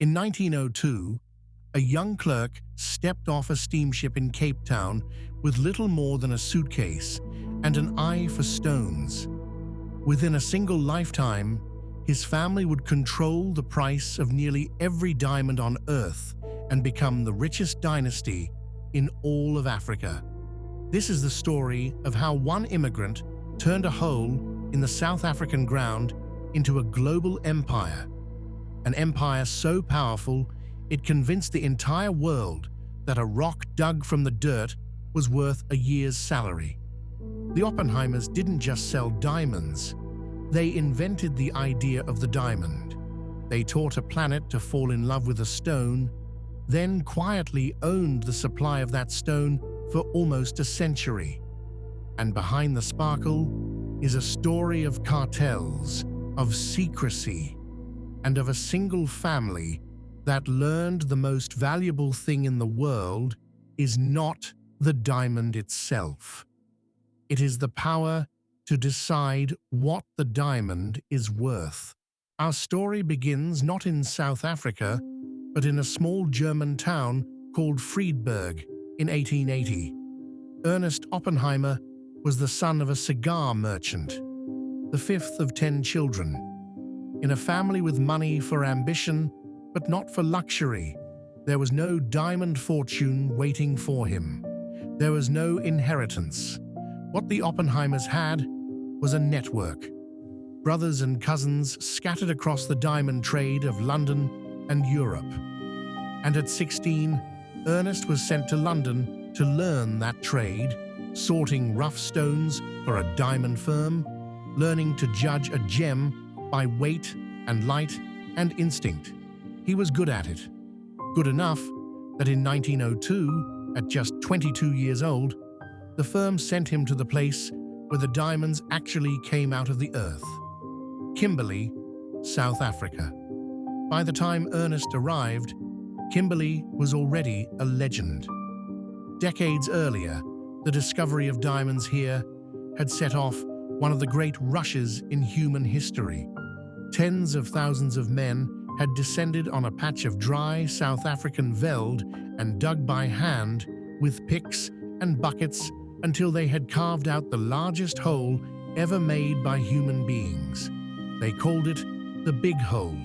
In 1902, a young clerk stepped off a steamship in Cape Town with little more than a suitcase and an eye for stones. Within a single lifetime, his family would control the price of nearly every diamond on Earth and become the richest dynasty in all of Africa. This is the story of how one immigrant turned a hole in the South African ground into a global empire. An empire so powerful, it convinced the entire world that a rock dug from the dirt was worth a year's salary. The Oppenheimers didn't just sell diamonds. They invented the idea of the diamond. They taught a planet to fall in love with a stone, then quietly owned the supply of that stone for almost a century. And behind the sparkle is a story of cartels, of secrecy, and of a single family that learned the most valuable thing in the world is not the diamond itself. It is the power to decide what the diamond is worth. Our story begins not in South Africa, but in a small German town called Friedberg in 1880. Ernest Oppenheimer was the son of a cigar merchant, the fifth of 10 children. In a family with money for ambition, but not for luxury, there was no diamond fortune waiting for him. There was no inheritance. What the Oppenheimers had was a network. Brothers and cousins scattered across the diamond trade of London and Europe. And at 16, Ernest was sent to London to learn that trade, sorting rough stones for a diamond firm, learning to judge a gem by weight and light and instinct. He was good at it. Good enough that in 1902, at just 22 years old, the firm sent him to the place where the diamonds actually came out of the earth. Kimberley, South Africa. By the time Ernest arrived, Kimberley was already a legend. Decades earlier, the discovery of diamonds here had set off one of the great rushes in human history. Tens of thousands of men had descended on a patch of dry South African veld and dug by hand with picks and buckets until they had carved out the largest hole ever made by human beings. They called it the Big Hole,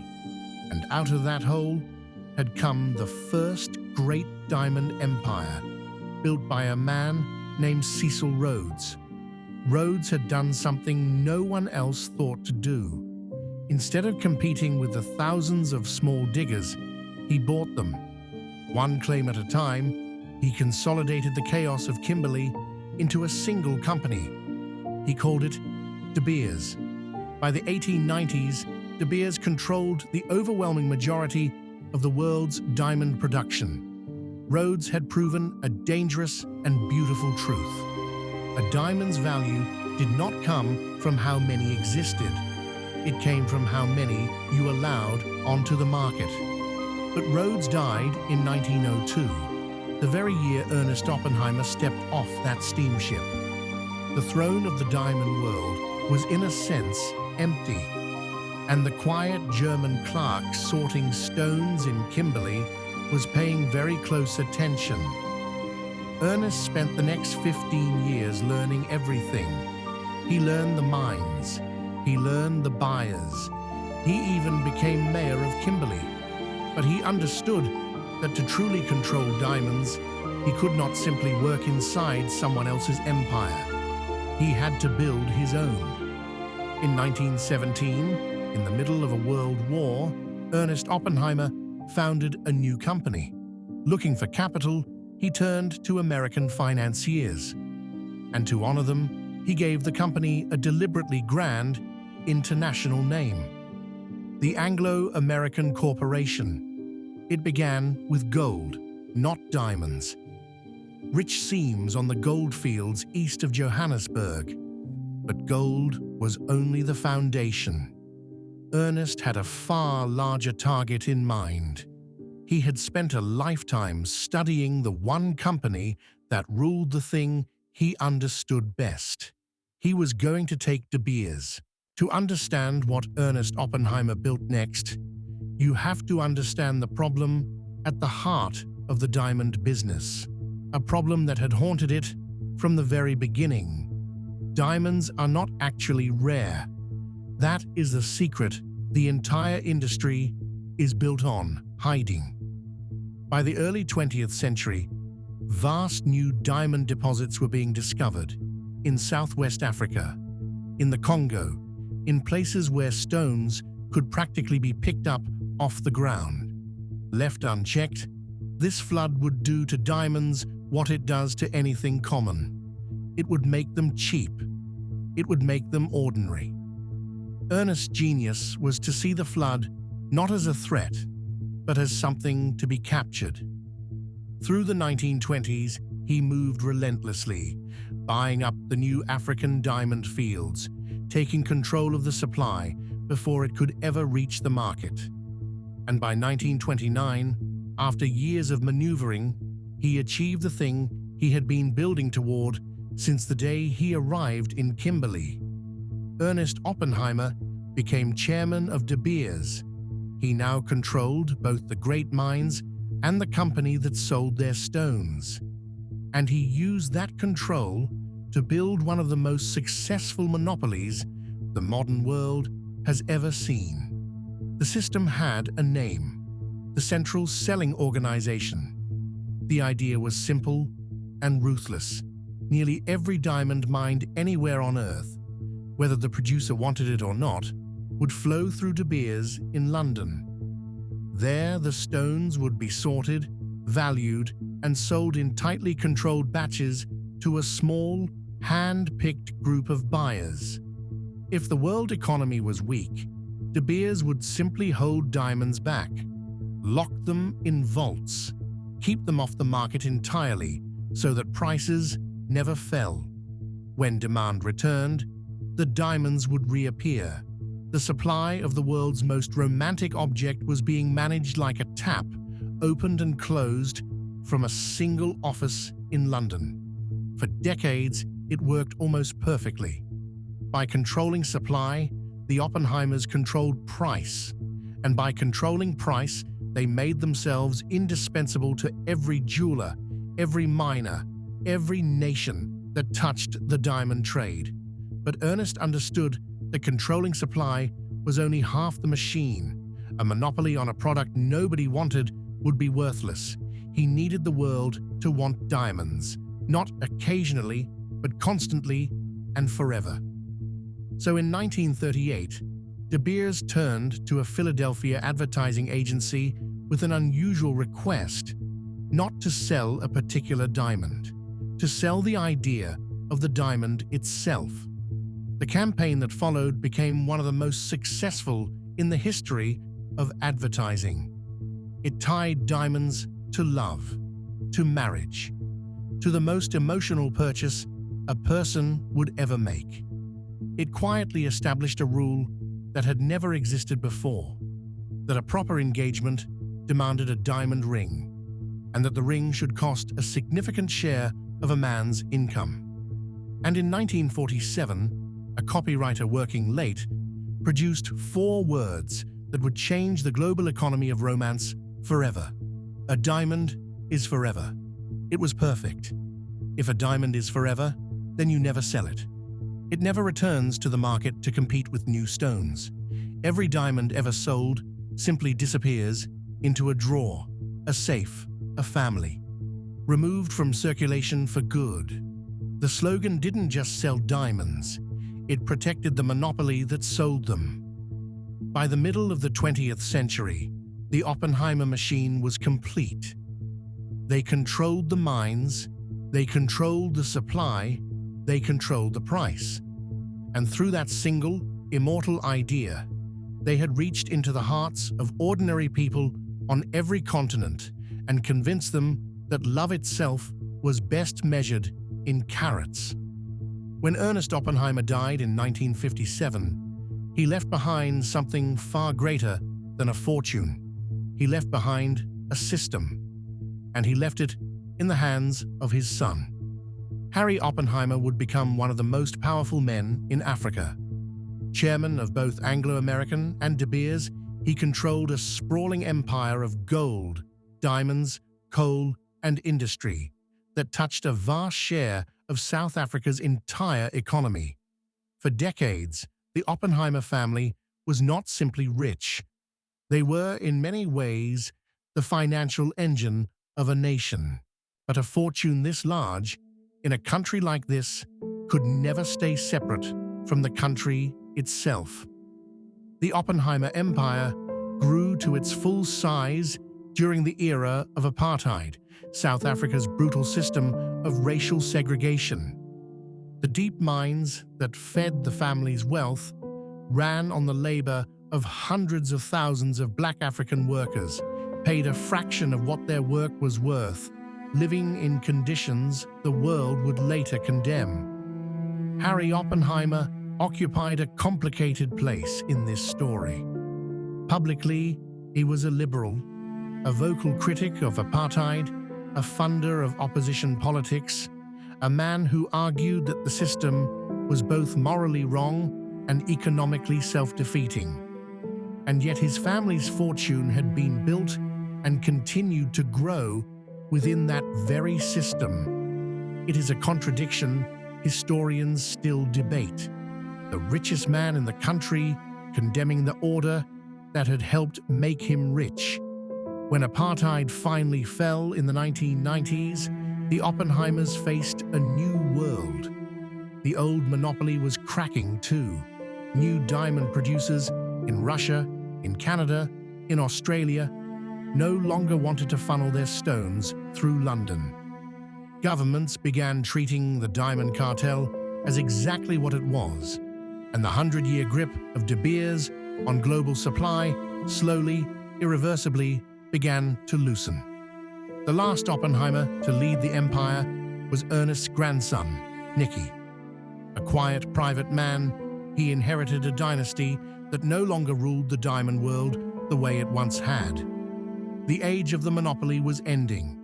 and out of that hole had come the first great diamond empire, built by a man named Cecil Rhodes. Rhodes had done something no one else thought to do. Instead of competing with the thousands of small diggers, he bought them. One claim at a time, he consolidated the chaos of Kimberley into a single company. He called it De Beers. By the 1890s, De Beers controlled the overwhelming majority of the world's diamond production. Rhodes had proven a dangerous and beautiful truth. A diamond's value did not come from how many existed. It came from how many you allowed onto the market. But Rhodes died in 1902, the very year Ernest Oppenheimer stepped off that steamship. The throne of the diamond world was in a sense empty, and the quiet German clerk sorting stones in Kimberley was paying very close attention. Ernest spent the next 15 years learning everything. He learned the mines. He learned the buyers. He even became mayor of Kimberley. But he understood that to truly control diamonds, he could not simply work inside someone else's empire. He had to build his own. In 1917, in the middle of a world war, Ernest Oppenheimer founded a new company. Looking for capital, he turned to American financiers. And to honor them, he gave the company a deliberately grand, international name: the Anglo-American Corporation. It began with gold, not diamonds. Rich seams on the gold fields east of Johannesburg. But gold was only the foundation. Ernest had a far larger target in mind. He had spent a lifetime studying the one company that ruled the thing he understood best. He was going to take De Beers. To understand what Ernest Oppenheimer built next, You have to understand the problem at the heart of the diamond business, a problem that had haunted it from the very beginning. Diamonds are not actually rare. That is the secret the entire industry is built on, hiding. By the early 20th century, vast new diamond deposits were being discovered in Southwest Africa, in the Congo, in places where stones could practically be picked up off the ground. Left unchecked, this flood would do to diamonds what it does to anything common. It would make them cheap. It would make them ordinary. Ernest's genius was to see the flood not as a threat, but as something to be captured. Through the 1920s, he moved relentlessly, buying up the new African diamond fields, taking control of the supply before it could ever reach the market. And by 1929, after years of maneuvering, he achieved the thing he had been building toward since the day he arrived in Kimberley. Ernest Oppenheimer became chairman of De Beers. He now controlled both the great mines and the company that sold their stones. And he used that control to build one of the most successful monopolies the modern world has ever seen. The system had a name: the Central Selling Organization. The idea was simple and ruthless. Nearly every diamond mined anywhere on Earth, whether the producer wanted it or not, would flow through De Beers in London. There, the stones would be sorted, valued, and sold in tightly controlled batches to a small, hand-picked group of buyers. If the world economy was weak, De Beers would simply hold diamonds back, lock them in vaults, keep them off the market entirely so that prices never fell. When demand returned, the diamonds would reappear. The supply of the world's most romantic object was being managed like a tap, opened and closed from a single office in London. For decades, it worked almost perfectly. By controlling supply, the Oppenheimers controlled price, and by controlling price, they made themselves indispensable to every jeweler, every miner, every nation that touched the diamond trade. But Ernest understood that controlling supply was only half the machine. A monopoly on a product nobody wanted would be worthless. He needed the world to want diamonds, not occasionally, but constantly and forever. So in 1938, De Beers turned to a Philadelphia advertising agency with an unusual request: not to sell a particular diamond, to sell the idea of the diamond itself. The campaign that followed became one of the most successful in the history of advertising. It tied diamonds to love, to marriage, to the most emotional purchase a person would ever make. It quietly established a rule that had never existed before: that a proper engagement demanded a diamond ring, and that the ring should cost a significant share of a man's income. And in 1947, a copywriter working late produced 4 words that would change the global economy of romance forever. A diamond is forever. It was perfect. If a diamond is forever, then you never sell it. It never returns to the market to compete with new stones. Every diamond ever sold simply disappears into a drawer, a safe, a family, removed from circulation for good. The slogan didn't just sell diamonds, it protected the monopoly that sold them. By the middle of the 20th century, the Oppenheimer machine was complete. They controlled the mines, they controlled the supply, they controlled the price. And through that single, immortal idea, they had reached into the hearts of ordinary people on every continent and convinced them that love itself was best measured in carats. When Ernest Oppenheimer died in 1957, he left behind something far greater than a fortune. He left behind a system, and he left it in the hands of his son. Harry Oppenheimer would become one of the most powerful men in Africa. Chairman of both Anglo-American and De Beers, He controlled a sprawling empire of gold, diamonds, coal, and industry that touched a vast share of South Africa's entire economy. For decades, the Oppenheimer family was not simply rich. They were, in many ways, the financial engine of a nation. But a fortune this large, in a country like this, could never stay separate from the country itself. The Oppenheimer empire grew to its full size during the era of Apartheid, South Africa's brutal system of racial segregation. The deep mines that fed the family's wealth ran on the labor of hundreds of thousands of black African workers, paid a fraction of what their work was worth, living in conditions the world would later condemn. Harry Oppenheimer occupied a complicated place in this story. Publicly, he was a liberal, a vocal critic of apartheid, a funder of opposition politics, a man who argued that the system was both morally wrong and economically self-defeating. And yet his family's fortune had been built and continued to grow within that very system. It is a contradiction historians still debate. The richest man in the country condemning the order that had helped make him rich. When apartheid finally fell in the 1990s, the Oppenheimers faced a new world. The old monopoly was cracking too. New diamond producers in Russia, in Canada, in Australia, no longer wanted to funnel their stones through London. Governments began treating the diamond cartel as exactly what it was, and the 100-year grip of De Beers on global supply slowly, irreversibly began to loosen. The last Oppenheimer to lead the empire was Ernest's grandson, Nicky. A quiet, private man, he inherited a dynasty that no longer ruled the diamond world the way it once had. The age of the monopoly was ending,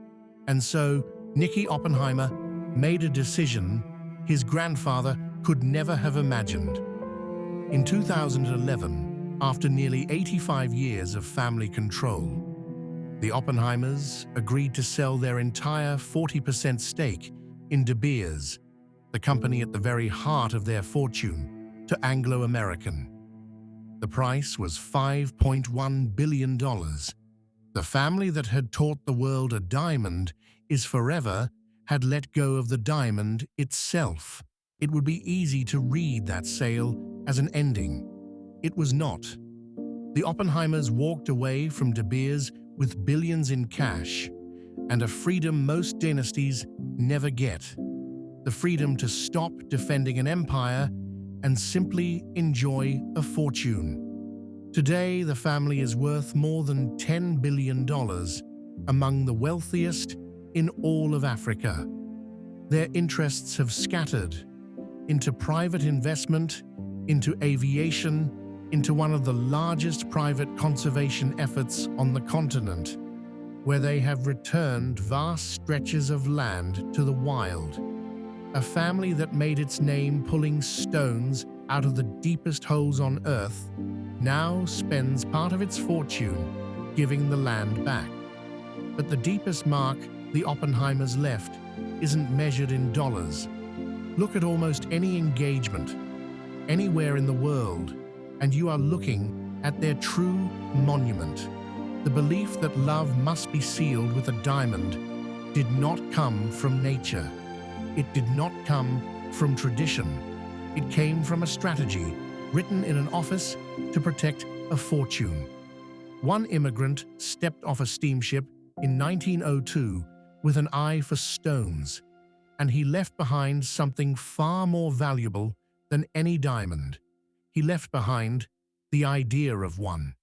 and so Nicky Oppenheimer made a decision his grandfather could never have imagined. In 2011, after nearly 85 years of family control, the Oppenheimers agreed to sell their entire 40% stake in De Beers, the company at the very heart of their fortune, to Anglo-American. The price was $5.1 billion. The family that had taught the world a diamond is forever had let go of the diamond itself. It would be easy to read that sale as an ending. It was not. The Oppenheimers walked away from De Beers with billions in cash and a freedom most dynasties never get. The freedom to stop defending an empire and simply enjoy a fortune. Today, the family is worth more than $10 billion, among the wealthiest in all of Africa. Their interests have scattered into private investment, into aviation, into one of the largest private conservation efforts on the continent, where they have returned vast stretches of land to the wild. A family that made its name pulling stones out of the deepest holes on Earth now spends part of its fortune giving the land back. But the deepest mark the Oppenheimers left isn't measured in dollars. Look at almost any engagement, anywhere in the world, and you are looking at their true monument. The belief that love must be sealed with a diamond did not come from nature. It did not come from tradition. It came from a strategy written in an office to protect a fortune. One immigrant stepped off a steamship in 1902 with an eye for stones, and he left behind something far more valuable than any diamond. He left behind the idea of one.